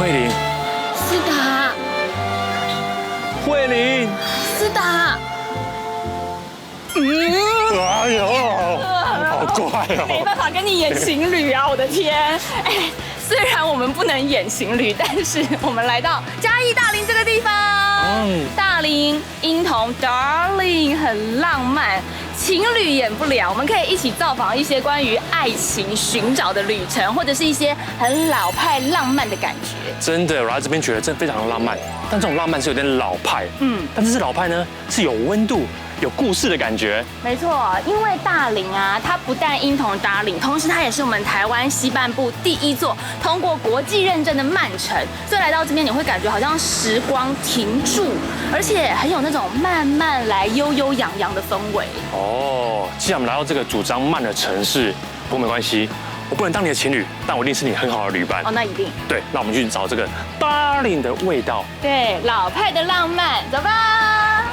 慧玲，思達，慧玲，思達，哎呦，好怪哦！没办法跟你演情侶啊，我的天！哎，雖然我們不能演情侶，但是我們來到嘉義大林這個地方，大林英童 Darling 很浪漫。情侶演不了，我們可以一起造訪一些關於愛情尋找的旅程，或者是一些很老派浪漫的感覺。真的，我來這邊覺得真的非常的浪漫，但這種浪漫是有點老派，但是老派呢是有溫度、有故事的感覺。沒錯，因為大林啊，它不但英童 Darling，同時它也是我們台灣西半部第一座通過國際認證的慢城，所以來到這邊你會感覺好像時光停住，而且很有那種慢慢來、悠悠揚揚的氛圍。哦，既然我們來到這個主張慢的城市，不過沒關係，我不能當你的情侶，但我一定是你很好的旅伴。哦，那一定。对，那我們去找這個 Darling 的味道。對，老派的浪漫，走吧。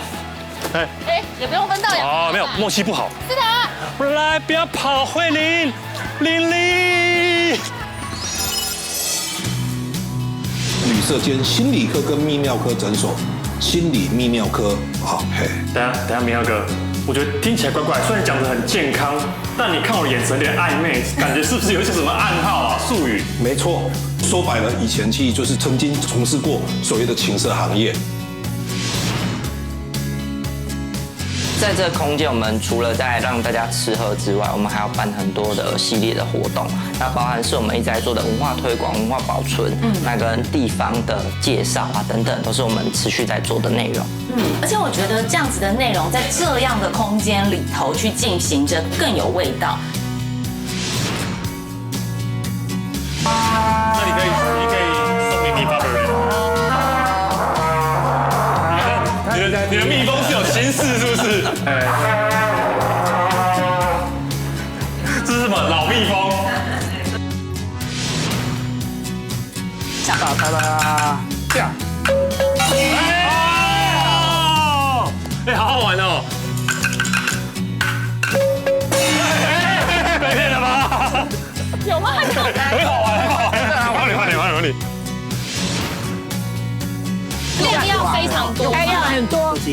哎，也不用分道揚鑣。哦，沒有默契不好。是的。來，不要跑，慧玲，玲玲。旅舍兼心理科跟泌尿科診所，心理泌尿科。好，嘿。等一下，泌尿科。我覺得聽起來怪怪，雖然講得很健康，但你看我的眼神有點曖昧，感覺是不是有一些什麼暗號啊、術語？沒錯，說白了，以前其實就是曾經從事過所謂的情色行業。在這個空間，我們除了在讓大家吃喝之外，我們還要辦很多的系列的活動，那包含是我們一直在做的文化推廣、文化保存，那跟地方的介紹啊等等，都是我們持續在做的內容。而且我覺得這樣子的內容在這樣的空間裡頭去進行着更有味道。那你可以送给你爸的人。你的蜜蜂是有心事是不是？這是什麼老蜜蜂？下到它啦，這樣。哎，好好玩哦！被騙了吧？有嗎？很好玩，很好玩！换你。量要非常多，要很多，一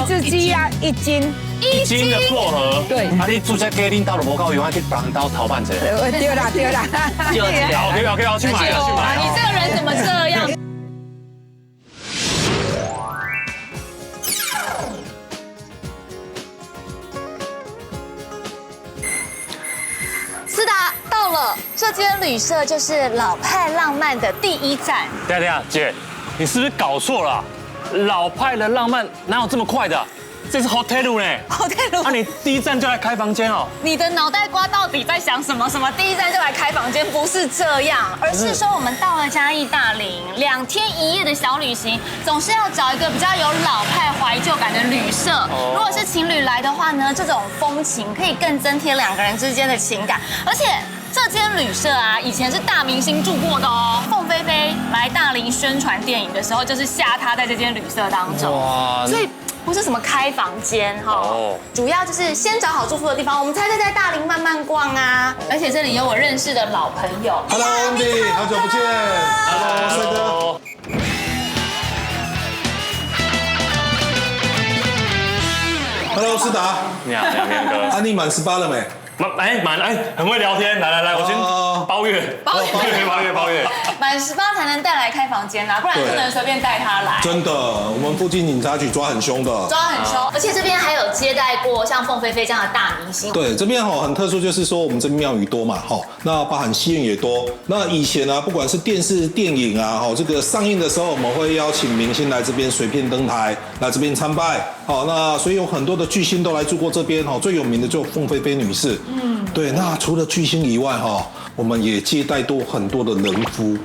只雞啊，1斤，1斤的薄荷。對，啊，你煮這雞恁到了無夠用，還去別人到逃辦者。對啦。好，去買。你這個人怎麼這樣？思達到了，這間旅舍就是老派浪漫的第一站。等一下，姐，你是不是搞錯了？老派的浪漫哪有這麼快的？這是 hotel 呢 ，hotel。啊，你第一站就來開房間哦？你的腦袋瓜到底在想什麼？什麼第一站就來開房間？不是這樣，而是說我們到了嘉義大林，2天1夜的小旅行，總是要找一個比較有老派懷舊感的旅舍。如果是情侶來的話呢，這種風情可以更增添2個人之間的情感，而且。這間旅舍啊，以前是大明星住過的哦。鳳飛飛來大林宣傳電影的時候，就是下榻在這間旅舍當中。哇！所以不是什麼開房間哈，主要就是先找好住宿的地方，我們才可以在大林慢慢逛啊。而且這裡有我認識的老朋友。Hello Andy， 好久不見。Hello， 帥哥。Hello， 思達。你好，哥。啊，你滿18了沒？很會聊天，來，我先包月，滿18才能帶來開房間啦，不然不能隨便帶他來。真的，我們附近警察局抓很兇的，而且這邊還有接待過像鳳飛飛這樣的大明星。對，這邊很特殊，就是說我們這邊廟宇多嘛，那包含戲院也多。那以前啊，不管是電視、電影啊，這個上映的時候，我們會邀請明星來這邊隨便登台，來這邊參拜。那所以有很多的巨星都來住過這邊，最有名的就鳳飛飛女士。對，那除了巨星以外，我們也接待多很多的人夫。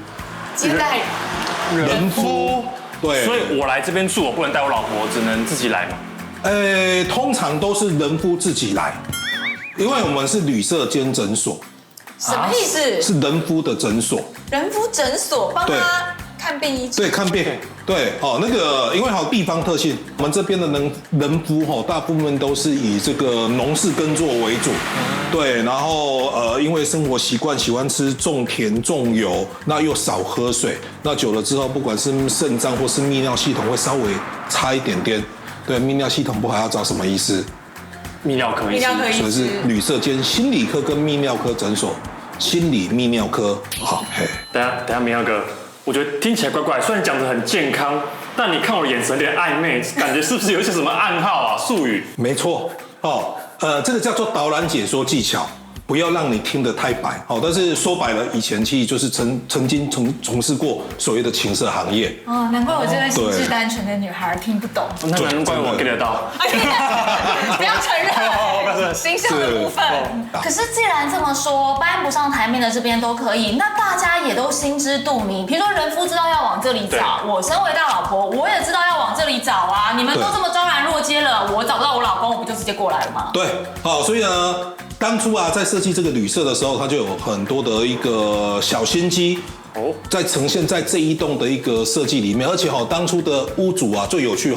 接待人夫，对，所以我來這邊住，我不能帶我老婆，只能自己來嘛。通常都是人夫自己來，因為我們是旅舍兼診所。什麼意思？是人夫的診所。人夫診所幫他看病醫治。對，看病。对，哦，那個因為好地方特性，我們這邊的人夫大部分都是以這個農事耕作為主。對，然後因為生活習慣喜歡吃重甜重油，那又少喝水，那久了之後，不管是腎臟或是泌尿系統會稍微差一點點。對，泌尿系統不好要找什麼醫師？泌尿科醫師，所以是旅社兼心理科跟泌尿科診所，心理泌尿科。好，嘿，等下，泌尿哥，我覺得听起來怪怪，雖然講得很健康，但你看我的眼神有點曖昧，感覺是不是有一些什麼暗號啊、術語？沒錯，這個叫做導覽解說技巧。不要讓你聽得太白，但是說白了，以前其實就是曾經從事過所謂的情色行業。哦，難怪我這個心智單純的女孩聽不懂。那難怪我 get 得到。不要承認，形象的部分。可是既然這麼說，搬不上台面的這邊都可以，那大家也都心知肚明。比如說人夫知道要往這裡找，我身為大老婆，我也知道要往這裡找啊。你們都這麼昭然若揭了，我找不到我老公，我不就直接過來了嗎？對，所以呢。當初在設計這個旅社的時候，它就有很多的一個小心機在呈現在這一棟的一個設計裡面，而且當初的屋主最有趣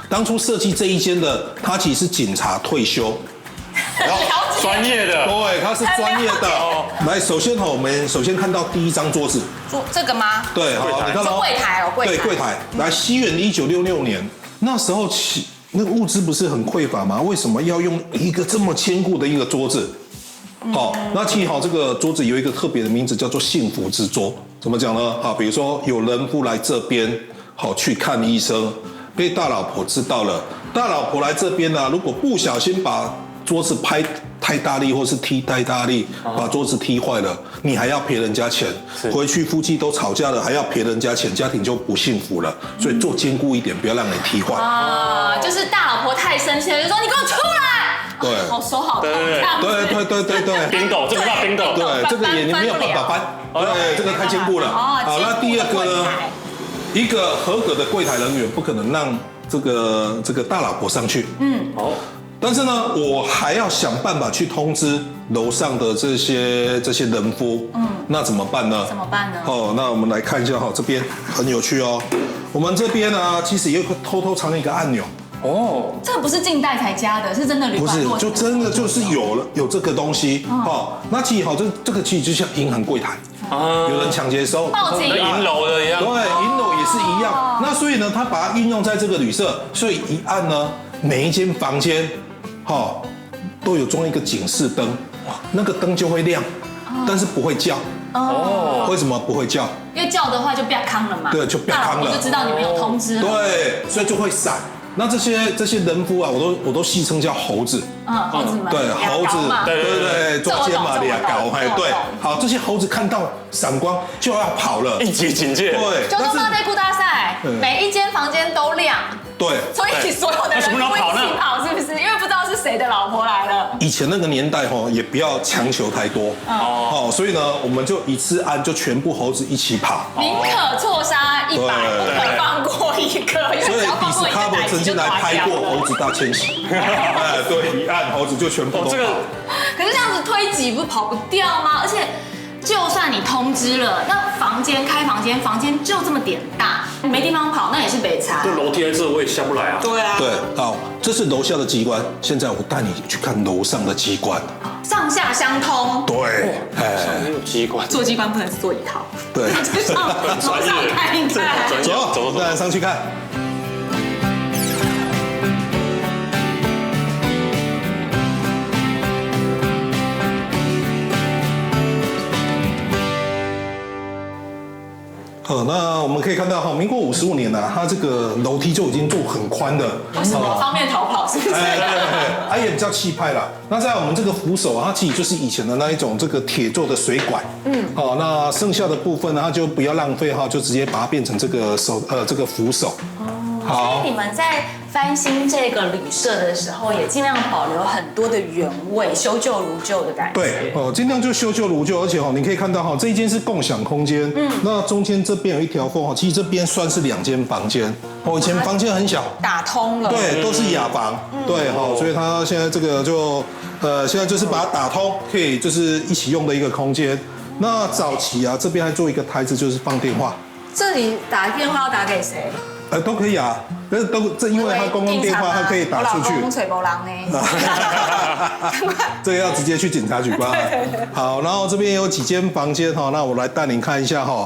當初設計這一間的，他其實是警察退休，專業的，對，他是專業的。來，首先我們首先看到第一張桌子，這個嗎？對，你看到櫃台哦，对，櫃台。來，西元1966年，那時候那個物資不是很匱乏嗎？為什麼要用一個這麼堅固的一個桌子？那其實這個桌子有一個特別的名字，叫做幸福之桌。怎麼講呢？比如說有人夫來這邊去看醫生，被大老婆知道了，大老婆來這邊呢，如果不小心把桌子拍太大力，或是踢太大力，把桌子踢壞了，你還要賠人家錢。回去夫妻都吵架了，還要賠人家錢，家庭就不幸福了。所以做堅固一點，不要讓你踢壞。就是大老婆太生氣了，就說你給我出來。對，手好痛。對，冰斗，這個叫冰斗。對，這個也沒有辦法搬。對，這個太堅固了。好，那第二個呢？一個合格的櫃檯人員不可能讓這個大老婆上去。但是呢，我還要想辦法去通知樓上的這些人夫。那怎麼辦呢？那我們來看一下這邊很有趣哦。我們這邊呢，其實也會偷偷藏一個按鈕。這個不是近代才加的，是真的旅館落成的。不是，就真的就是有這個東西。那其實這個其實就像銀行櫃台，有人搶劫的時候，報警，銀樓的一樣。對，銀樓也是一樣。那所以呢，他把它運用在這個旅社，所以一按呢，每一間房間，都有裝一個警示燈，那個燈就會亮，但是不會叫。為什麼不會叫？因為叫的話就不要康了嘛。对，就不要康了。我就知道你們有通知。對，所以就會閃。那這些人夫我都戲稱叫猴子。猴子們。對，猴子，對，中間嘛倆搞，對。好，這些猴子看到閃光就要跑了，一級警戒。對。九州大內褲大賽，每一間房間都亮。对。所以所有的人会一起跑，是不是？因為不知道是誰的老婆來了。以前那個年代也不要強求太多。所以呢，我們就一次按就全部猴子一起跑。寧可錯殺100，不可放過一個。所以Discovery曾經來拍過猴子大遷徙。對，一按猴子就全部都跑。可是這樣子推擠不跑不掉嗎？而且就算你通知了，那房間就這麼點大，沒地方跑，那也是北差。就樓梯在這，我也下不來啊。對啊。對，好，這是樓下的機關，現在我帶你去看樓上的機關。上下相通。對，上面有機關。做機關不能是做一套。對。楼上看一看。走，再来上去看。那我們可以看到民國55年啊，它這個樓梯就已經做很寬的，什麼方便逃跑是不是？它也比較氣派啦。那在我們這個扶手啊，它其實就是以前的那一種這個鐵做的水管。那剩下的部分呢，它就不要浪費哈，就直接把它變成這個扶手。好，所以你們在翻新這個旅社的時候，也盡量保留很多的原味，修舊如舊的感覺。對，盡量就修舊如舊，而且你可以看到這一間是共享空間，那中間這邊有一條縫，其實這邊算是2間房間。以前房間很小，打通了，對，都是雅房，對，所以它現在這個就現在就是把它打通，可以就是一起用的一個空間。那早期啊，這邊還做一個台子，就是放電話。這裡打電話要打給誰？都可以啊，這因為他公共電話，他可以打出去。我老公吹波浪呢。這個要直接去警察局辦案。好，然後這邊有幾間房間哈，那我來帶您看一下哈。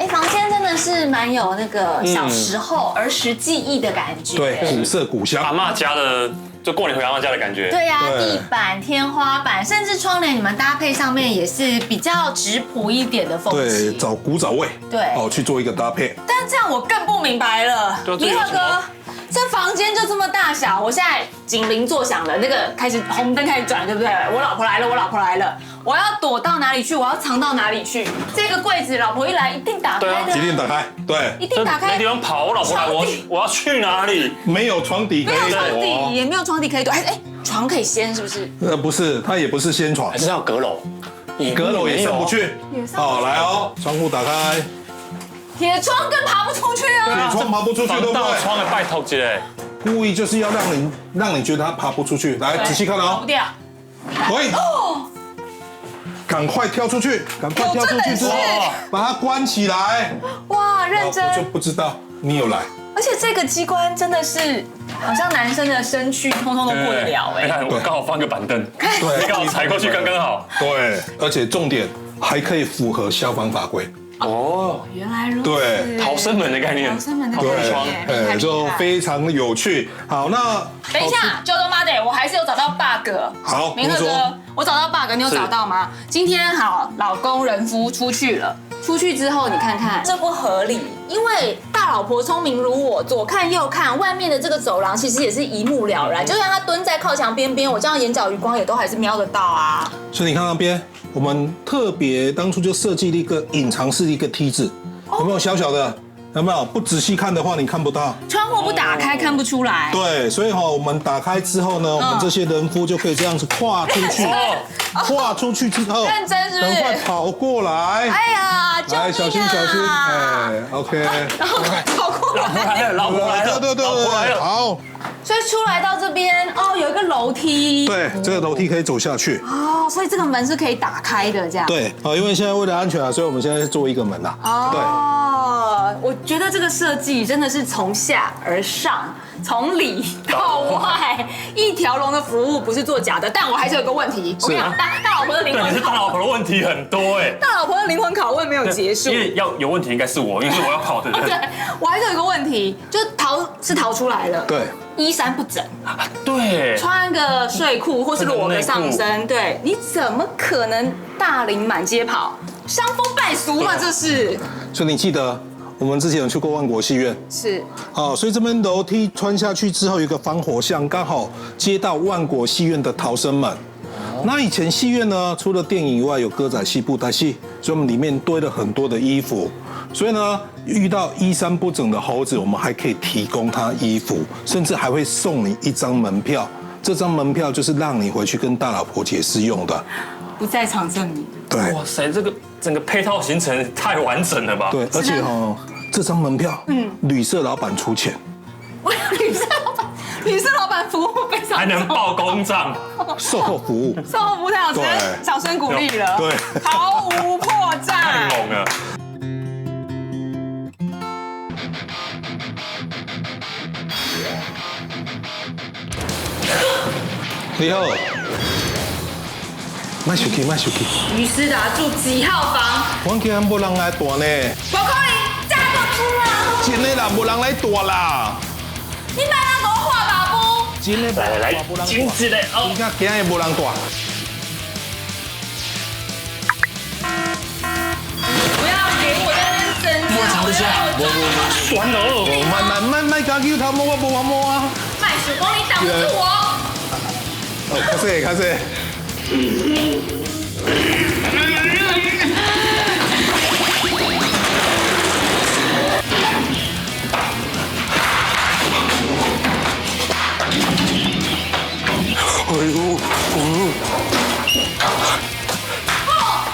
房間真的是蠻有那個小時候兒時記憶的感覺。对，古色古香。阿嬤家的。就過年回阿嬤家的感覺。對呀，地板、天花板，甚至窗簾，你們搭配上面也是比較質樸一點的風氣，對，找古早味，對，去做一個搭配。但這樣我更不明白了，明和哥，這房間就這麼大小，我現在警鈴作響了，那個開始紅燈開始轉，對不對？我老婆來了，我老婆來了，我要躲到哪裡去？我要藏到哪裡去？這個櫃子，老婆一來一定打開的，一定打開，對，一定打開。沒地方跑，我老婆來，我要去哪裡？沒有床底可以躲，沒有床底，也沒有床底可以躲。哎，床可以掀是不是？不是，它也不是掀床，還是要閣樓，閣樓也上不去。好，來哦，窗戶打開。鐵窗更爬不出去啊！鐵窗爬不出去，对不对？窗的拜託姐，故意就是要讓你覺得它爬不出去。來，仔細看哦。跑不掉。喂。趕快跳出去！趕快跳出去之後，把它關起來。哇，認真。我就不知道你有來。而且這個機關真的是，好像男生的身軀通通都過得了哎。你看，我剛好放個板凳，對，剛好踩過去剛剛好。對，而且重點還可以符合消防法規。哦，原來如此。對，逃生門的概念。逃生門的概念，就非常有趣。好，那等一下，Jodo Mother，我還是有找到 bug。好，明和哥，我找到 bug，你有找到嗎？今天好，老公人夫出去了，出去之後你看看，這不合理，因為大老婆聰明如我，左看右看，外面的這個走廊其實也是一目了然，就算他蹲在靠牆邊邊，我這樣眼角餘光也都還是瞄得到啊。所以你看那邊。我們特別當初就設計了一個隱藏式的一個梯子，有沒有小小的？有沒有？不仔細看的話，你看不到。窗戶不打開看不出來。對，所以我們打開之後呢，我們這些人夫就可以這樣子跨出去，跨出去之後，認真是不是？趕快跑過來。哎呀，來，小心小心。哎 ，OK。然後跑過來。老婆來了，對，好。所以出來到這邊哦，有一個樓梯。對，這個樓梯可以走下去。哦，所以這個門是可以打開的，這樣。對，因為現在為了安全啊，所以我們現在做一個門啦。哦，我覺得這個設計真的是從下而上，從裡到外，一條龍的服務不是做假的。但我還是有個問題，我跟你講，大老婆的靈魂拷問，對，你是大老婆的問題很多哎。大老婆的靈魂拷問沒有結束，因為要有問題應該是我，因為是我要跑的人。對，我還是有一個問題，就逃出來了。對。衣衫不整，對，穿個睡褲或是裸的上身，對，你怎麼可能大齡滿街跑，傷風敗俗嘛？這是。所以你記得我們之前有去過萬國戲院，是。好，所以這邊樓梯穿下去之後，有一個防火巷，剛好接到萬國戲院的逃生門。那以前戲院呢，除了電影以外，有歌仔戲、布袋戲，所以我們裡面堆了很多的衣服。所以呢，遇到衣衫不整的猴子，我們還可以提供他衣服，甚至還會送你一張門票。這張門票就是讓你回去跟大老婆解釋用的，不在場證明。對，哇塞，這個整個配套行程太完整了吧？对，而且這張門票，旅社老闆出錢。旅社老闆服務非常，還能報公賬，售後服務，售後服務太好，掌聲鼓勵了，對，毫無破綻，太猛了。你好，賣手機，賣手機。於思達住幾號房？我今日沒人來住呢。不可以，這樣就出啦。真的啦，沒人來住啦。你買那個畫吧不？真的，來，精緻的哦。你看今日沒人住。不要給我在那邊爭。我吵一下，我算了。賣家具頭毛，我無話摸啊。賣手工，你擋不住我。開始，開始。哎呦，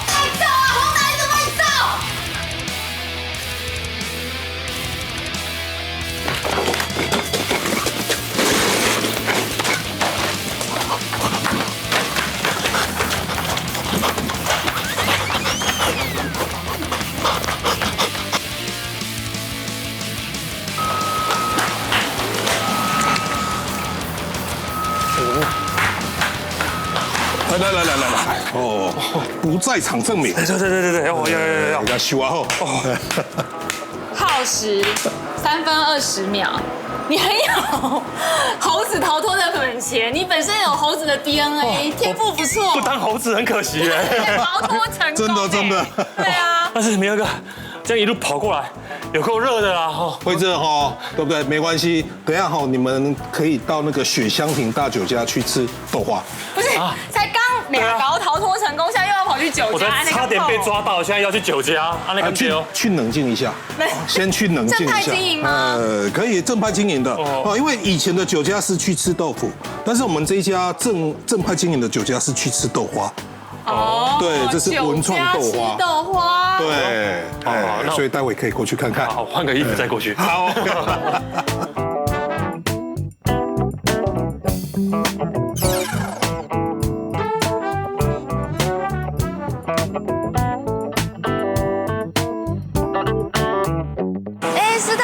快走啊！往哪裡走？快走！來，哦，不在場證明。对，要要修啊后。耗时3分20秒。你很有猴子逃脫的本錢，你本身有猴子的 DNA， 天賦不錯。不當猴子很可惜哎。逃脫成功，真的。對啊。但是明哥，這樣一路跑過來，有夠熱的啦哈。會熱哈，對不對？沒關係，等一下哈，你們可以到那個雪香亭大酒家去吃豆花。不是，才剛2高逃脫成功，現在又要跑去酒家，我才差點被抓到，現在要去酒家啊，那個去冷靜一下，先去冷靜一下。正派經營嗎？可以正派經營的哦，因為以前的酒家是去吃豆腐，但是我們這一家正派經營的酒家是去吃豆花。哦，對，這是文創豆花。豆花。對，所以待會可以過去看看。好，換個衣服再過去。好。斯達，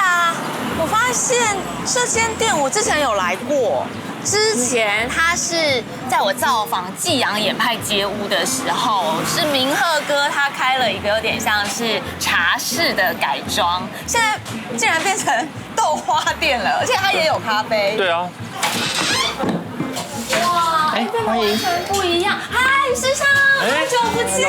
我發現這間店我之前有來過。之前他是在我造訪濟陽野派街屋的時候，是明赫哥他開了一個有點像是茶室的改裝，現在竟然變成豆花店了，而且他也有咖啡。對啊。哇，變得完全不一樣。嗨，師兄，好久不見。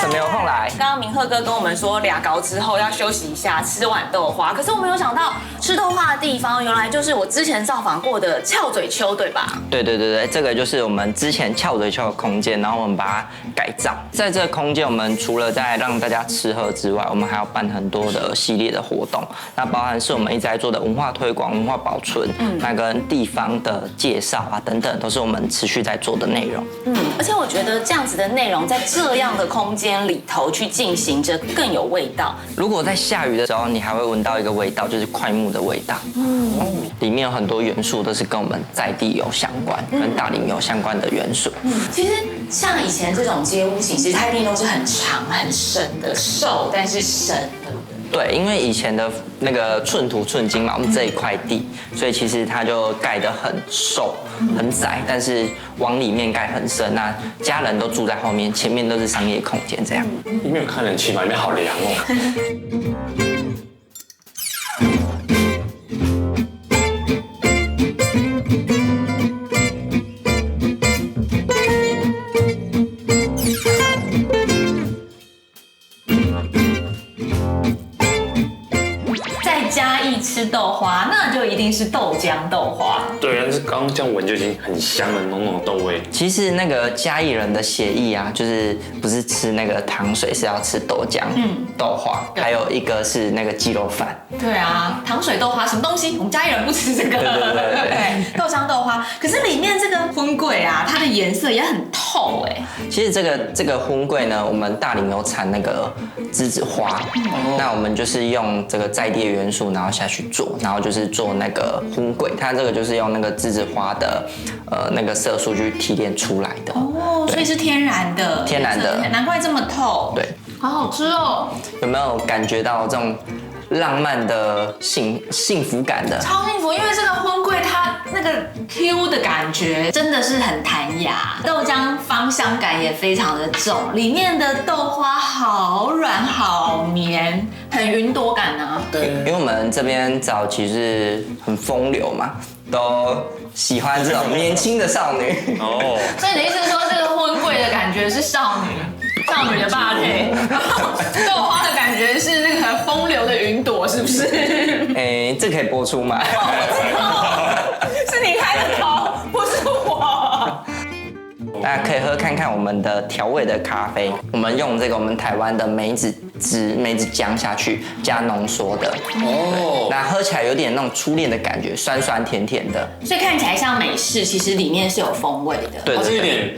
怎麼有空來？剛剛明赫哥跟我們說2高之後要休息一下，吃碗豆花。可是我沒有想到吃豆花的地方，原來就是我之前造訪過的翹嘴丘，對吧？對，這個就是我們之前翹嘴丘的空間，然後我們把它改造。在這個空間，我們除了在讓大家吃喝之外，我們還要辦很多的系列的活動。那包含是我們一直在做的文化推廣、文化保存，那跟地方的介紹啊等等，都是我們持續在做的內容。而且我覺得這樣子的內容在這樣的空間裡頭去進行着更有味道。如果在下雨的时候，你還會聞到一個味道，就是檜木的味道。裡面有很多元素都是跟我們在地有相關，跟大林有相關的元素。其實像以前這種街屋型，其實它一定都是很長很深的，瘦但是深。对，因為以前的那個寸土寸金嘛，我們這一塊地，所以其實它就蓋得很瘦、很窄，但是往裡面蓋很深。那家人都住在後面，前面都是商業空間這樣。裡面有看冷氣嗎？裡面好涼哦。吃豆花，那就一定是豆漿豆花。對，但是剛剛這樣聞就已經很香了，濃濃的豆味。其實那個嘉義人的血液啊，就是不是吃那個糖水，是要吃豆漿、豆花，還有一個是那個雞肉飯。對啊，糖水豆花什麼東西？我們嘉義人不吃這個。對，豆漿豆花。可是裡面這個婚櫃啊，它的顏色也很透哎。其實這個婚櫃呢，我們大林有產那個梔子花，那我們就是用這個在地的元素，然後下去做，然後就是做那個婚櫃，它這個就是用那個梔子花的那個色素去提煉出來的。哦，所以是天然的。天然的，難怪這麼透。對，好好吃哦。有沒有感覺到這種浪漫的幸福感的？超幸福，因為這個婚櫃它那個 Q 的感覺真的是很彈牙，豆漿芳香感也非常的重，裡面的豆花好軟好綿，很雲朵感啊。對，因為我們這邊早期是很風流嘛，都喜歡這種年輕的少女。哦，所以你的意思是說，這個婚櫃的感覺是少女的霸配，然後豆花的感覺是那個風流的雲朵，是不是？這可以播出嗎？是你開的頭，不是我。大家可以喝看看我們的調味的咖啡，我們用這個我們台灣的梅子漿下去加濃縮的。哦，那喝起來有點那種初戀的感覺，酸酸甜甜的。所以看起來像美式，其實裡面是有風味的。對，它是有點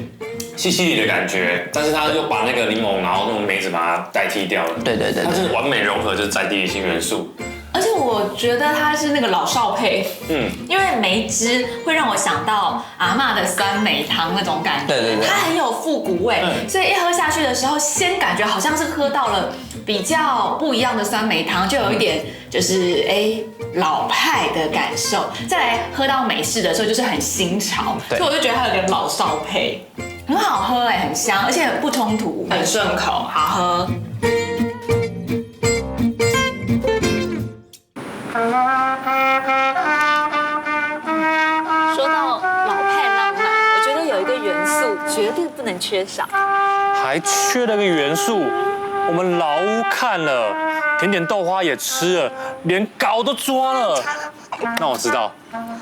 西西里的感覺，但是它又把那個檸檬，然後那種梅子把它代替掉了。對，它是完美融合就是在地的新元素。而且我覺得它是那個老少配，因為梅汁會讓我想到阿嬤的酸梅湯那種感覺，對，它很有復古味，所以一喝下去的時候，先感覺好像是喝到了比較不一樣的酸梅湯，就有一點就是老派的感受，再來喝到美式的時候就是很新潮，所以我就覺得它有點老少配。很好喝哎，很香，而且不冲突，很順口，好喝。说到老派浪漫，我觉得有一个元素絕對不能缺少，還缺了個元素，我們老屋看了，甜點豆花也吃了，連稿都抓了。那我知道，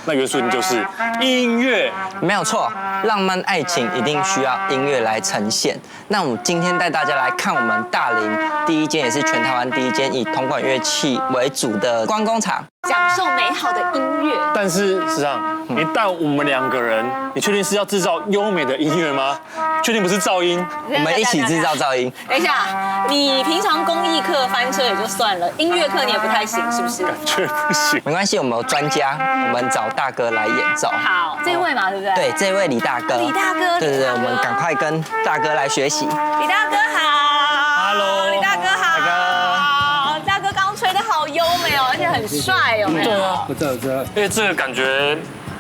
那元素就是音樂。沒有錯，浪漫愛情一定需要音樂來呈現。那我們今天帶大家來看我們大林第一間，也是全台灣第一間以銅管樂器為主的觀光工廠，享受美好的音樂。但是實際上，你帶我們兩個人，你確定是要製造優美的音樂嗎？確定不是噪音？我們一起製造噪音。等一下，你平常工藝課翻車也就算了，音樂課你也不太行，是不是？感覺不行。沒關係，我們有專家，我們找大哥來演奏。好，這位嘛，對不對？對，這位李大哥。李大哥。對對對，我們趕快跟大哥來學習。李大哥好。Hello。李大哥好。大哥。大哥剛吹得好優美哦，而且很帥，有沒有？對啊，我知道。因為這個感覺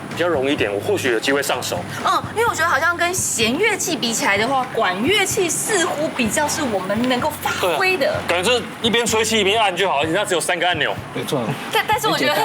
比較容易一點，我或許有機會上手。因為我覺得好像跟弦樂器比起來的話，管樂器似乎比較是我們能夠發揮的。感覺就是一邊吹氣一邊按就好，而且它只有3個按鈕。沒錯。但是我覺得，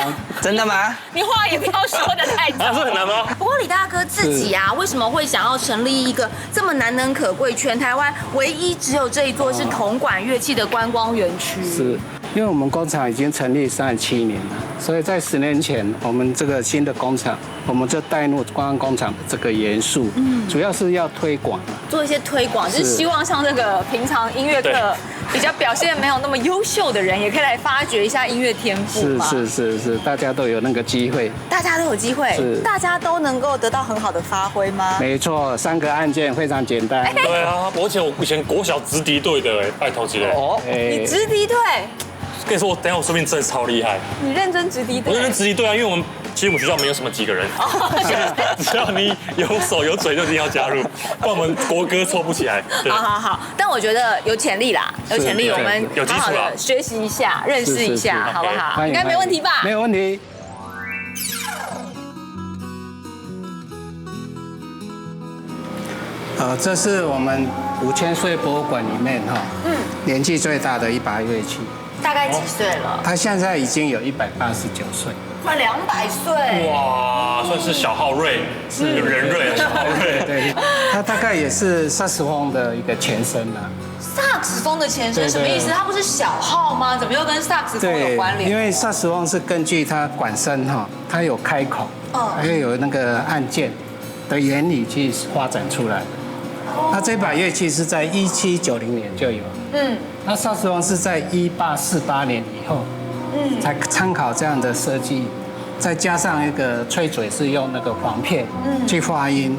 真的嗎？你話也不要說得太早。這很難嗎？不過李大哥自己啊，為什麼會想要成立一個這麼難能可貴、全台灣唯一只有這一座是銅管樂器的觀光園區？是。因為我們工廠已經成立37年了，所以在10年前，我們這個新的工廠，我們就帶入觀光工廠的這個元素，主要是要推廣，做一些推廣，就是希望像這個平常音樂課比較表現沒有那麼優秀的人，也可以來發掘一下音樂天賦嘛。是，大家都有那個機會，大家都有機會，大家都能夠得到很好的發揮嗎？沒錯，3個按鍵非常簡單。對啊，而且我以前國小直笛隊的，拜託幾個。你直笛隊？跟你說，等一下我說不定真的超厲害。你認真直笛隊？我認真直笛隊啊，因為我們其實我們學校沒有什麼幾個人，只要你有手有嘴就一定要加入，不然我們國歌湊不起來。好，但我覺得有潛力啦，有潛力，我們有基礎啦，學習一下，認識一下，好不好？應該沒問題吧？沒有問題。這是我們5000歲博物館裡面年紀最大的一把樂器。大概幾歲了？他現在已經有189歲，快200歲。哇，算是小號瑞，是人瑞啊，小號瑞。對，他大概也是薩克斯風的一個前身啦。薩克斯風的前身什麼意思？它不是小號嗎？怎麼又跟薩克斯風有關聯？因為薩克斯風是根據它管身它有開口，還有那個按鍵的原理去發展出來的。那這把樂器是在1790年就有，那薩克斯風是在1848年以後，才參考這樣的設計，再加上一個吹嘴是用那個簧片去發音，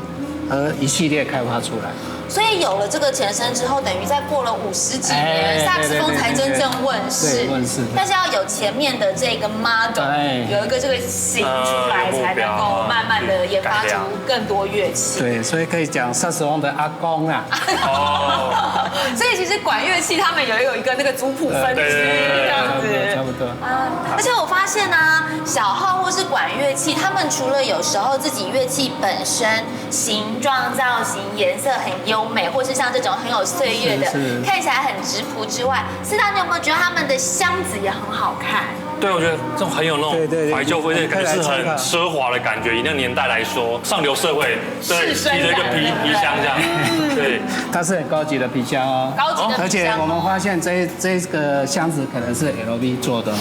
而一系列開發出來。所以有了這個前身之後，等於再過了50幾年，薩克斯風才真正問世。但是要有前面的這個 model， 有一個這個型出來，才能夠慢慢的研發出更多樂器。對，所以可以講薩克斯風的阿公啊。所以其實管樂器他們有一個那個族譜分支這樣子。差不多。而且我發現啊，小號或是管樂器，他們除了有時候自己樂器本身形狀、造型、顏色很優美，或是像這種很有歲月的，看起來很質樸之外，思達，你有沒有覺得他們的箱子也很好看？對，我覺得這種很有那種懷舊味，感覺是很奢華的感覺。以那個年代來說，上流社會對提着一個皮箱這樣，對，它是很高級的皮箱哦，高級的皮箱。而且我們發現這個箱子可能是 LV 做的哦，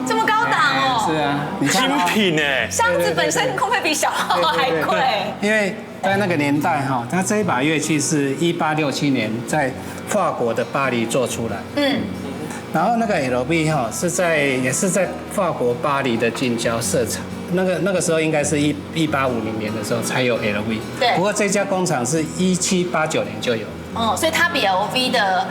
這麼高檔哦。是啊，你看精品哎，箱子本身会不會比小號還貴？因為在那個年代哈，它這一把樂器是1867年在法國的巴黎做出來，然後那個 LV 哈也是在法國巴黎的近郊設廠，那個時候應該是1850年的時候才有 LV，對，不過這家工廠是1789年就有。所以它比 LV 的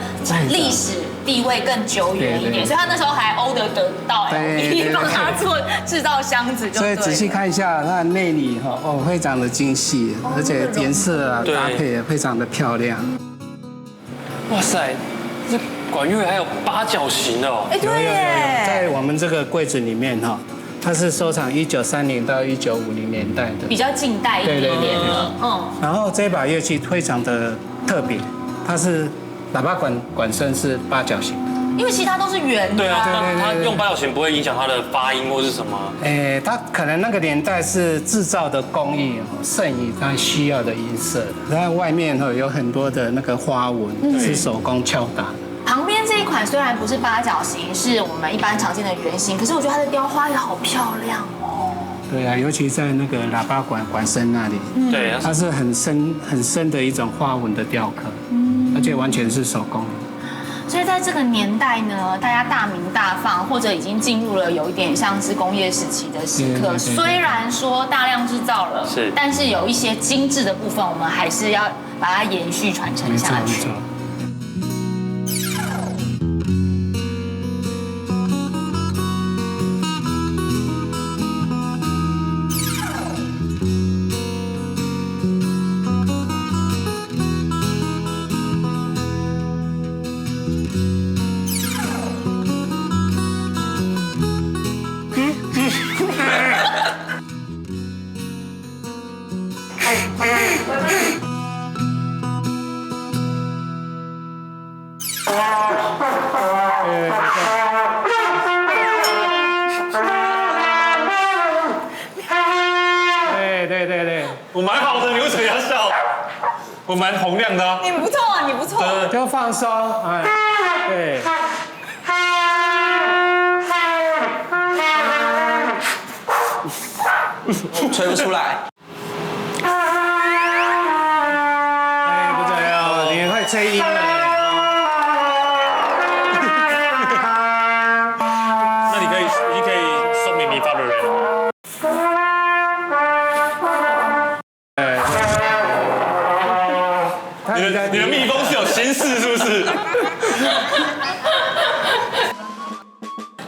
歷史地位更久遠一點，所以他那時候還歐得到 LV 幫他做製造箱子，所以仔細看一下它的內裡非常的精細，而且顏色啊搭配也非常的漂亮。哇塞，這管樂還有8角形的哦！哎，對耶，在我們這個櫃子裡面它是收藏1930到1950年代的，比较近代一点點的。然後這把樂器非常的特別，它是喇叭管身是八角形。因為其他都是圓的。对啊，它用八角形不會影響它的發音或是什麼？它可能那個年代是製造的工藝剩餘它需要的音色，它外面有很多的那個花紋是手工敲打。旁邊這一款雖然不是八角形，是我們一般常見的圓形，可是我覺得它的雕花也好漂亮哦。對啊，尤其在那個喇叭管身那裡，對，它是很深的一種花紋的雕刻，而且完全是手工。所以在這個年代呢，大家大鳴大放，或者已經進入了有一點像是工業時期的時刻。雖然說大量製造了，但是有一些精緻的部分，我們還是要把它延續傳承下去。对，我蠻好的，你為什麼要笑？我蠻洪亮的啊。你不錯啊，你不錯。就放鬆，哎，對。吹不出來。哎，不對哦，你會吹音了。那你可以送給你發的人。你的蜜蜂是有心事是不是？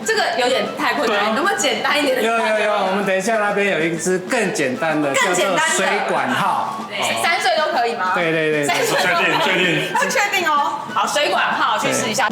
這個有點太困難，能不能簡單一點的？有，我們等一下那邊有一支更簡單的，叫做水管號。對，3歲都可以嗎？對。3歲確定。確定哦。好，水管號去試一下。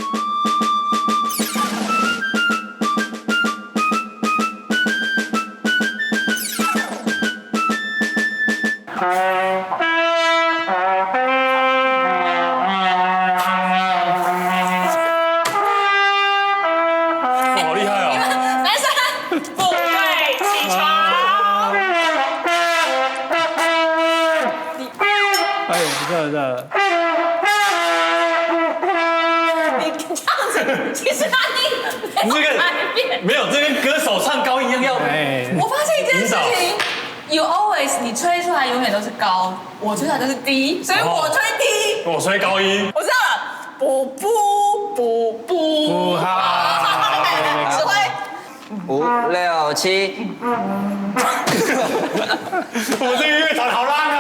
其實他音没有，这跟歌手唱高音一樣要。我發現一件事情 ，You always 你吹出來永遠都是高，我吹出來都是低，所以我吹低，我吹高音。我知道了，不好，指揮5、6、7。我们這個樂團好爛哦。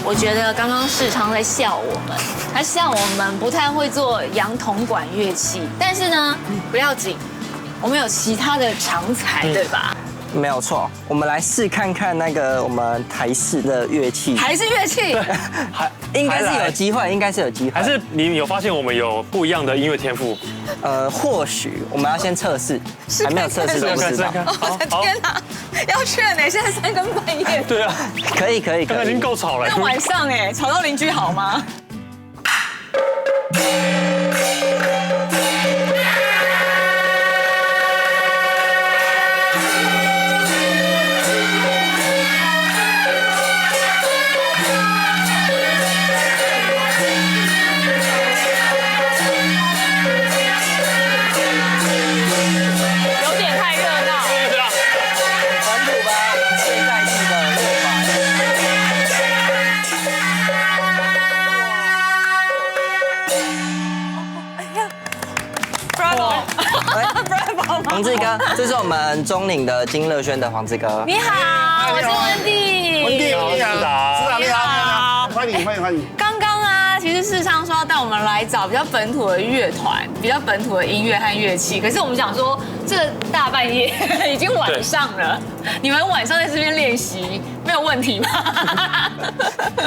我覺得剛剛世昌在笑我們，他笑我們不太會做洋銅管樂器，但是呢，不要緊，我們有其他的長才，對吧？沒有錯，我們來試看看那個我們台式的樂器。台式樂器，應該是有機會，應該是有機會。還是你有發現我們有不一樣的音樂天賦？或許我們要先測試，還沒有測試都不知道。我的天哪，要去了呢！現在3更半夜。對啊，可以。剛才已經夠吵了。那晚上哎，吵到鄰居好嗎？黃志哥，這是我們中嶺的金樂軒的黃志哥。你好，我是溫蒂。溫蒂，你好，你好，你好，歡迎。剛剛啊，其實事實上說要帶我們來找比較本土的樂團，比較本土的音樂和樂器。可是我們想說，這個大半夜已經晚上了，你們晚上在這邊練習沒有問題嗎？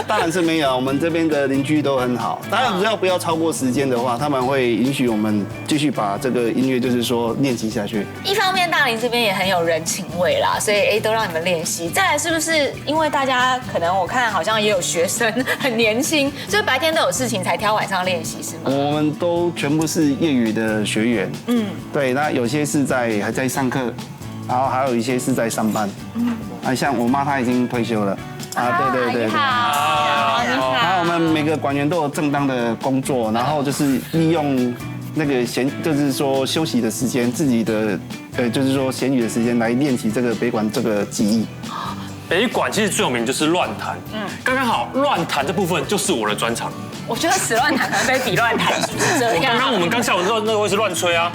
當然是沒有，我們這邊的鄰居都很好。當然，只要不要超過時間的話，他們會允許我們繼續把這個音樂，就是說練習下去。一方面，大林這邊也很有人情味啦，所以都讓你們練習。再來，是不是因為大家可能我看好像也有學生很年輕，所以白天都有事情才挑晚上練習，是嗎？我們都全部是業餘的學員，对，那有些是還在上課，然後還有一些是在上班，像我媽她已經退休了。對，你好，你好。然後我們每個管員都有正當的工作，然後就是利用那個就是說休息的時間，自己的就是說閒餘的時間來練習这個北管這個技藝。北管其實最有名就是亂彈，剛剛好亂彈這部分就是我的專長。我覺得此亂彈可能非彼亂彈，是不是這樣？剛剛我們剛下午那個會是亂吹啊，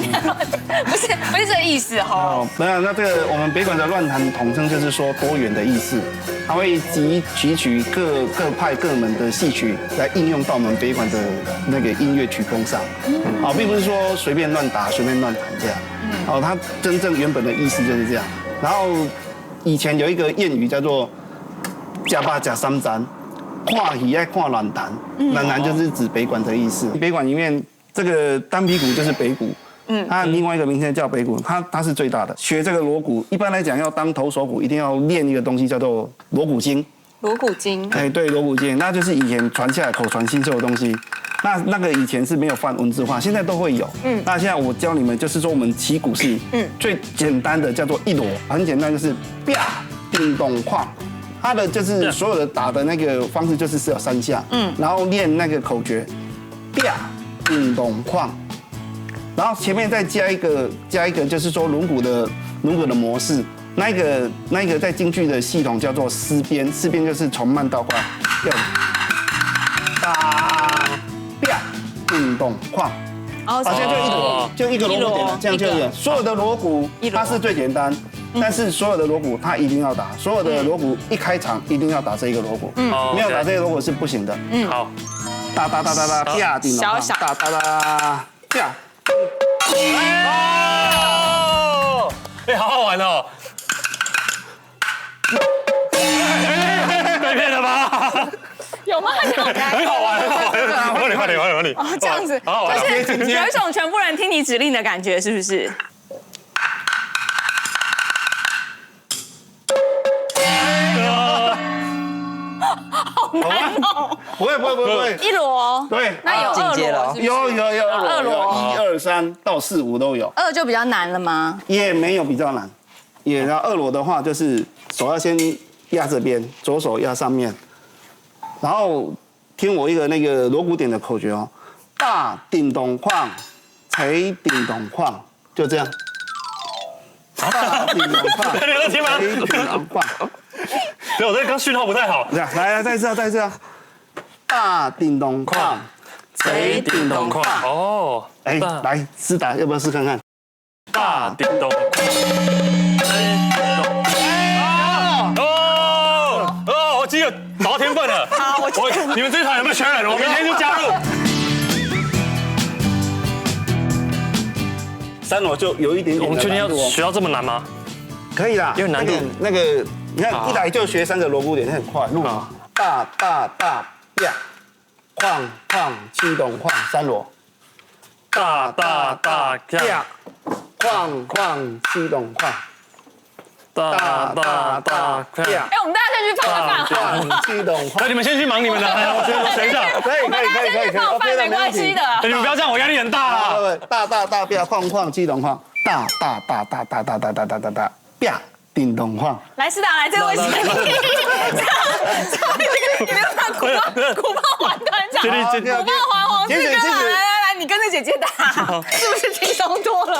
不是這個意思哈。沒有，那這個我們北管的亂彈統稱就是說多元的意思，它會汲取各派各門的戲曲來應用到我們北管的那個音樂曲風上，並不是說隨便亂打隨便亂彈這樣，它真正原本的意思就是這樣。然後以前有一個諺語叫做“吃飽吃三盞”。看戲愛看亂彈，亂彈就是指北管的意思。北管裡面這個單皮鼓就是北鼓，它另外一個名稱叫北鼓，它是最大的。學這個鑼鼓，一般來講要當頭手鼓，一定要練一個東西叫做鑼鼓經。鑼鼓經，對，鑼鼓經，那就是以前傳下來口傳心授的東西。那個以前是沒有泛文字化，現在都會有。那現在我教你們，就是說我們起鼓是最簡單的，叫做一鑼，很簡單，就是啪叮咚哐。它的就是所有的打的那個方式就是只有3下，然後練那個口訣，啪叮咚哐，然後前面再加一個就是說輪鼓的模式，那個在京劇的系統叫做絲編，絲編就是從慢到快，這樣，啪叮咚哐，好像就一個鑼鼓點了，這樣就有。所有的鑼鼓它是最簡單。但是所有的锣鼓它一定要打，所有的锣鼓一開場一定要打這一個鑼鼓，沒有打這個鑼鼓是不行的。好，噠噠噠噠噠，啪叮咚哐，噠噠噠，啪。哦，好好玩哦！被騙了吧？有嗎？很好玩，快點！哦，這樣子，好好玩，就是有一種全部人聽你指令的感覺，是不是？好难哦！不會，一鑼，對，那有2鑼，有2鑼，1、2、3到4、5都有。2就比較難了嗎？也沒有比較難，然後2鑼的話就是手要先壓這邊，左手壓上面，然後聽我一個那個鑼鼓點的口訣哦，大叮咚哐，錘叮咚哐，就這樣。大叮咚哐，錘叮咚哐。对，我这刚讯號不太好。來，再這，大叮咚哐，錘叮咚哐。哦，來試打，要不要試看看？大叮咚哐，錘叮咚哐。哦，我記得找到天分了。好，你們這一團有沒有缺人？我明天就加入。3鑼就有一點點。我們確定要學到這麼難嗎？可以啦，因為難度那個。你看，一來就學3個鑼鼓點，很快。錄大啪，哐哐七咚哐3鑼，大啪，哐哐七咚哐，大啪。我們大家先去放飯。七咚哐。你們先去忙你們的，我先一下。可以。放飯沒關係的。你們不要這樣，我壓力很大啊。大啪，哐哐七咚哐，大啪，啪。叮咚哐，來，師大來，這位先生，你沒有看鼓棒環團場，鼓棒環黃志哥，來，你跟着姐姐打，是不是輕鬆多了？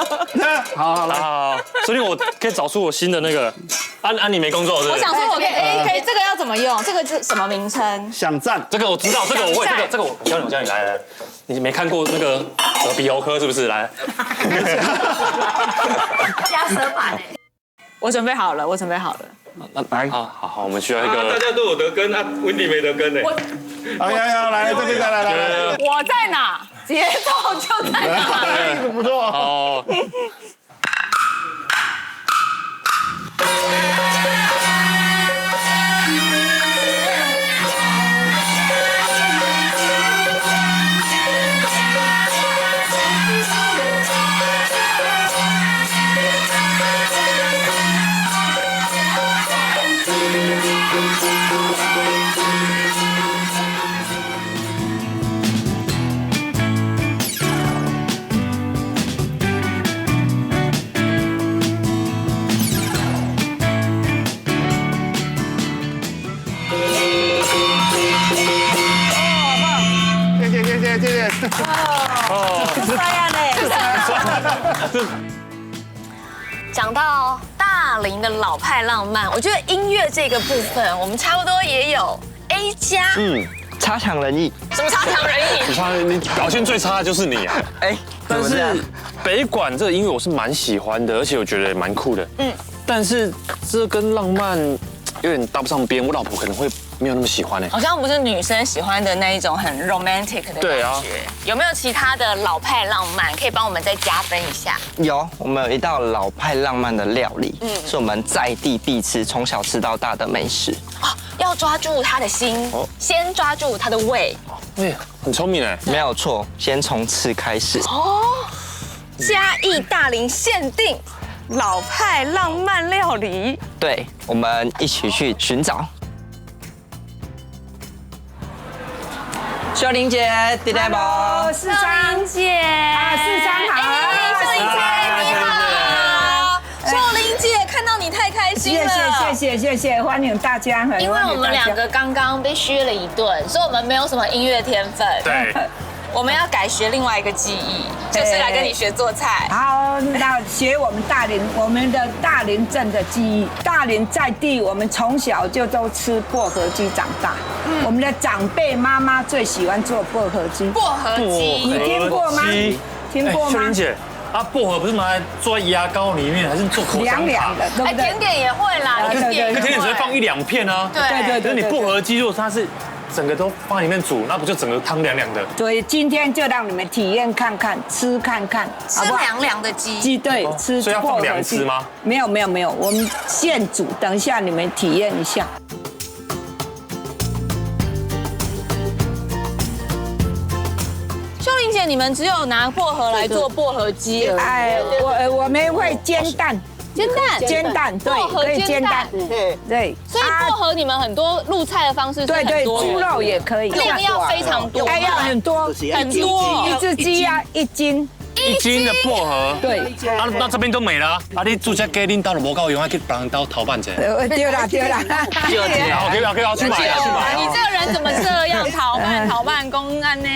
好，所以我可以找出我新的那個。你沒工作是不是？我想說，我可以，這個要怎麼用？這個是什麼名稱？想讚，這個我知道，這個我會，這個我教你來，你沒看過那個鼻喉科是不是？來，壓舌板哎。我準備好了。來，好，我們需要一個。大家都有得跟，溫迪沒得跟呢。哎呀，來這邊來。我在哪，節奏就在哪。不錯。哦。謝謝。講到大林的老派浪漫，我覺得音樂這個部分，我們差不多也有 A 加。差強人意。什麼差強人意？你表現最差的就是你啊！但是北管这個音樂我是蠻喜歡的，而且我覺得蠻酷的。但是這跟浪漫有點搭不上邊，我老婆可能會沒有那麼喜歡。好像不是女生喜歡的那一種很 romantic 的感覺。對啊。有沒有其他的老派浪漫可以幫我們再加分一下？有，我們有一道老派浪漫的料理，是我們在地必吃，從小吃到大的美食。要抓住他的心，先抓住他的胃。很聰明哎。沒有錯，先從吃開始。嘉義大林限定老派浪漫料理。對，我們一起去尋找。秀玲姐，弟弟好。秀玲姐，世昌好。秀玲姐你好。秀玲姐，看到你太開心了。謝謝，歡迎大家。因為我們兩個剛剛被削了一頓，所以我們沒有什麼音樂天分。對。我們要改學另外一個技藝，就是來跟你學做菜。好，那學我們的大林鎮的技藝。大林在地，我們從小就都吃薄荷雞長大。我們的長輩媽媽最喜歡做薄荷雞。薄荷雞，你聽過嗎？聽過嗎？秀玲姐，薄荷不是拿來做牙膏裡面，還是做口香糖的，对不对？甜點也會啦，甜點只會放1-2片啊。對。可是你薄荷雞，如果它是整個都放裡面煮，那不就整個湯涼涼的？所以今天就讓你們體驗看看，吃看看，吃涼涼的雞。雞對，吃。所以要放2隻嗎？沒有，我們現煮，等一下你們體驗一下。秀玲姐，你們只有拿薄荷來做薄荷雞？我們會煎蛋。煎蛋，對，可以煎蛋，對。所以薄荷你們很多入菜的方式是很多元，豬肉也可以，量要非常多，要很多，一只雞要1斤。 1斤的薄荷，對，那這邊都沒了。你煮這雞恁兜都無夠用，還去別人兜偷辦者。對啦。好，去買。你這個人怎麼這樣逃辦公案呢？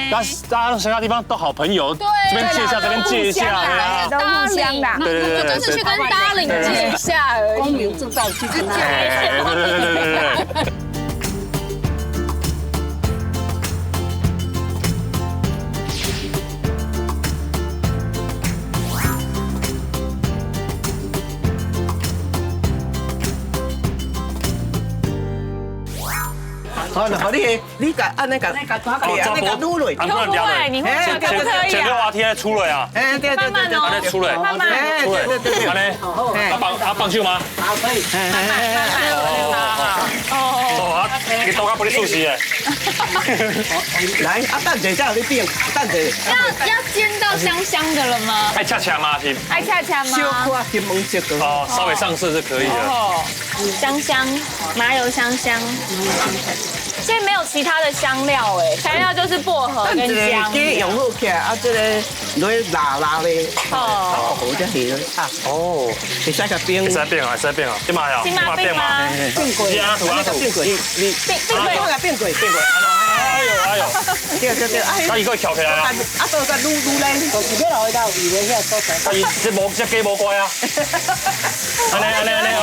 大家其他地方都好朋友，這邊借一下，這邊借一下，都互相啦。對，就是去跟大林借一下而已。公民制造去跟他。對。好，你甲安尼甲抓起，安尼甲擼落，你会这个不可以前面滑梯来出来啊！慢慢哦，安尼出来，慢慢，对，安尼，棒球吗？好，可以。你多加不哩熟悉誒。來，等者才有你變，等者。要煎到香香的了嗎？愛恰恰嗎？是。愛恰恰嗎？小塊金黃色的。哦，稍微上色就可以了。香香，麻油香香。現在沒有其他的香料哎，材料就是薄荷跟薑。雞用好起來，啊，這個落辣辣的，好才係啊。哦，會使個冰。會使變啊，今嘛有。今嘛變嗎？變過。變過。變過。哎呦。對。他一個翹起來啊。啊，到個擼咧，就是要來到魚咧，遐所在。他這雞無乖啊。安尼哦。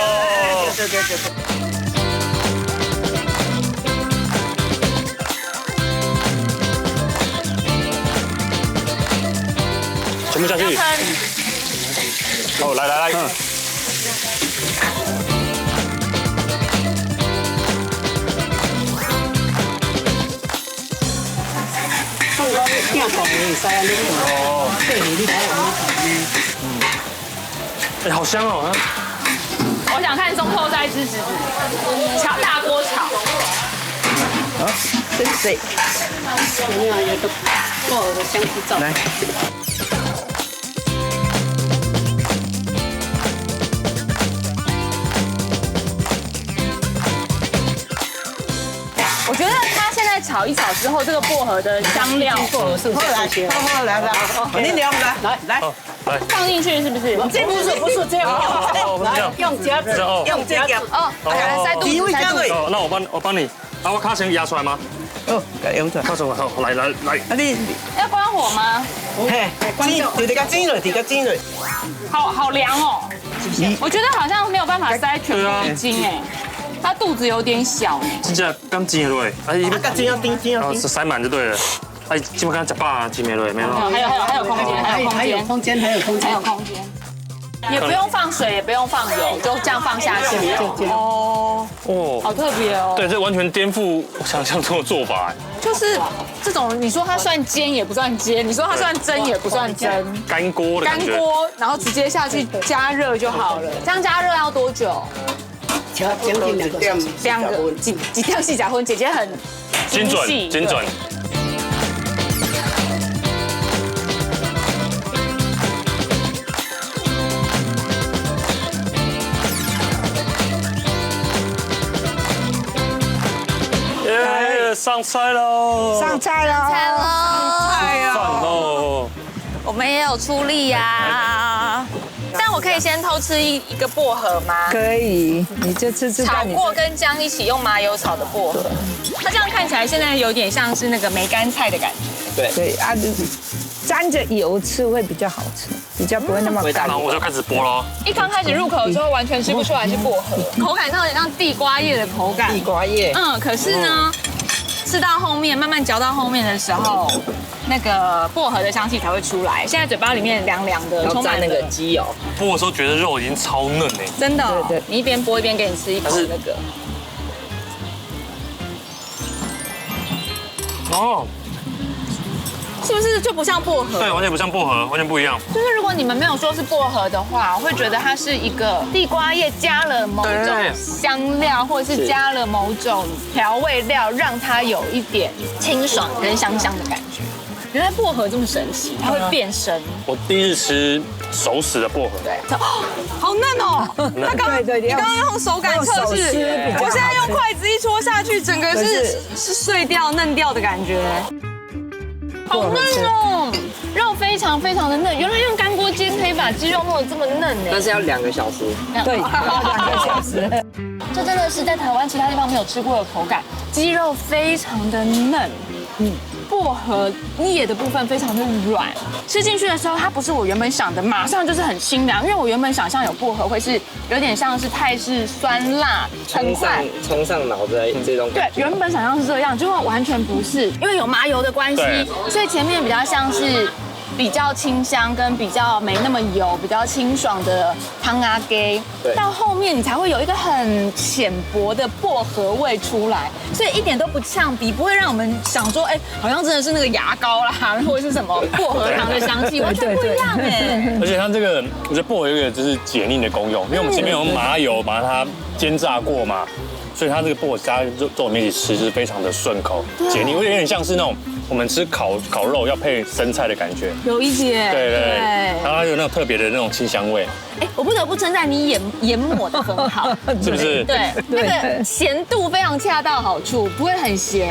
對。全部下去。哦，來。會使啊，你哦，對你還有哎，好香哦！我想看中透在吃食炒大鍋炒。啊，对，有沒有一個薄荷的香氣罩？來。我覺得它現在炒一炒之後，這個薄荷的香料，薄荷是不是？來，你聊來。放進去是不是？這不是這樣，來用夾子，用夾子。哦，塞肚子，塞肚子。哦，那我幫你，把我卡先壓出來嗎？哦，用出來。卡出來，好，來。你要關火嗎？嘿，你個煎了。好涼哦。我覺得好像沒有辦法塞全部一斤哎，它肚子有點小哎。真正剛煎落，哎，剛煎要叮，塞滿就對了。哎，基本上吃飽了，煎沒落，沒有。還有空間，也不用放水，也不用放油，就這樣放下去。哦，好特別哦。對，這完全顛覆我想象中的做法。就是這種，你說它算煎也不算煎，你說它算蒸也不算蒸。乾鍋的感覺。乾鍋，然後直接下去加熱就好了。這樣加熱要多久？將近2個小時。幾條細甲婚，姐姐很精準。上菜嘍！上菜哦！我們也有出力呀。但我可以先偷吃一個薄荷嗎？可以，你就吃。炒過跟薑一起用麻油炒的薄荷，它這樣看起來現在有點像是那個梅乾菜的感覺。對啊，沾着油吃會比較好吃，比較不會那麼乾。然後我就開始剝咯。一剛開始入口的時候完全吃不出來是薄荷，口感上有點像地瓜葉的口感。地瓜葉。可是呢。吃到後面，慢慢嚼到後面的時候，那個薄荷的香氣才會出來。現在嘴巴裡面涼涼的，充滿那個雞油。剝的時候覺得肉已經超嫩哎，真的。對，你一邊剝一邊給你吃一口那個。哦，是不是就不像薄荷？對，完全不像薄荷，完全不一樣。就是如果你們沒有說是薄荷的話，我會覺得它是一個地瓜葉加了某種香料，或者是加了某種調味料，讓它有一點清爽跟香香的感覺。原來薄荷這麼神奇，它會變身。我第一次吃熟食的薄荷，對，好嫩哦！你刚剛用手感測試，我現在用筷子一戳下去，整個是碎掉、嫩掉的感覺。好嫩哦，肉非常的嫩。原來用乾鍋煎可以把雞肉弄得這麼嫩呢。但是要2個小時。對，2個小時。這真的是在台灣其他地方沒有吃過的口感，雞肉非常的嫩。薄荷葉的部分非常的軟，吃進去的時候，它不是我原本想的，馬上就是很清涼。因為我原本想象有薄荷會是有點像是泰式酸辣，很快衝上腦的這種感覺。對，原本想象是這樣，結果完全不是，因為有麻油的關係，所以前面比較像是比較清香跟比較沒那麼油、比較清爽的湯阿給，到後面你才會有一個很淺薄的薄荷味出來，所以一點都不嗆鼻，不會讓我們想說，哎，好像真的是那個牙膏啦，或者是什麼薄荷糖的香氣，完全不一樣哎。而且它這個，我覺得薄荷有一個就是解膩的功用，因為我們前面有麻油把它煎炸過嘛，所以它這個薄荷加肉裡面一起吃就是非常的順口，解膩，有點像是那種我們吃烤肉要配生菜的感覺，有一點，对，然後它有那種特別的那種清香味。哎，我不得不稱讚你研磨的很好，是不是？对，那个鹹度非常恰到好處，不會很鹹，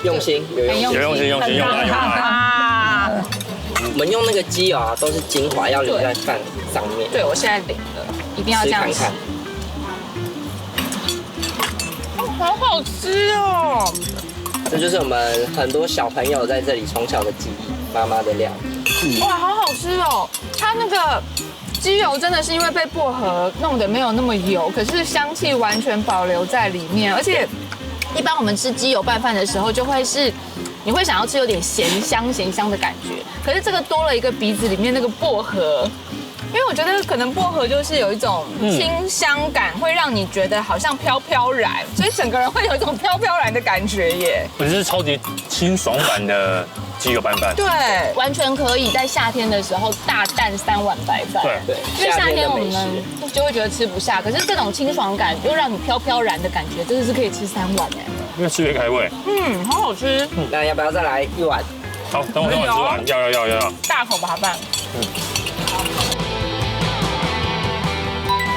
用心，有用心，用啊！我們用那個雞油啊，都是精華要淋在飯上面。對，我現在淋了，一定要這樣吃。好好吃哦！這就是我們很多小朋友在這裡從小的記憶，媽媽的料理。哇，好好吃哦！它那個雞油真的是因為被薄荷弄得沒有那麼油，可是香氣完全保留在裡面。而且一般我們吃雞油拌飯的時候，就會是你會想要吃有點鹹香的感覺，可是這個多了一個鼻子裡面那個薄荷。因為我覺得可能薄荷就是有一種清香感，會讓你覺得好像飄飄然，所以整個人會有一種飄飄然的感覺耶。我是超級清爽版的雞肉拌飯。对，完全可以在夏天的时候大啖3碗白飯。对，因为夏天我们就会觉得吃不下，可是这种清爽感又讓你飘飘然的感覺，真的是可以吃3碗哎。越吃越開胃。好好吃。那要不要再來1碗？好，等我吃完，要。大口把飯。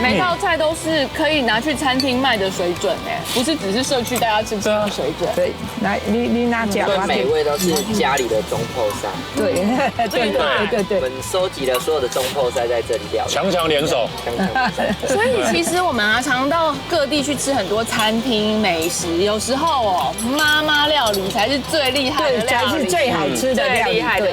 每道菜都是可以拿去餐廳賣的水準哎，不是只是社區大家吃的水準。对，來你拿夾，最美味都是家裡的中破塞。對，我們收集了所有的中破塞在這裡料理，強聯手。所以其實我們常到各地去吃很多餐廳美食，有時候媽媽料理才是最厲害的料理，才是最好吃的料理。最厲害的。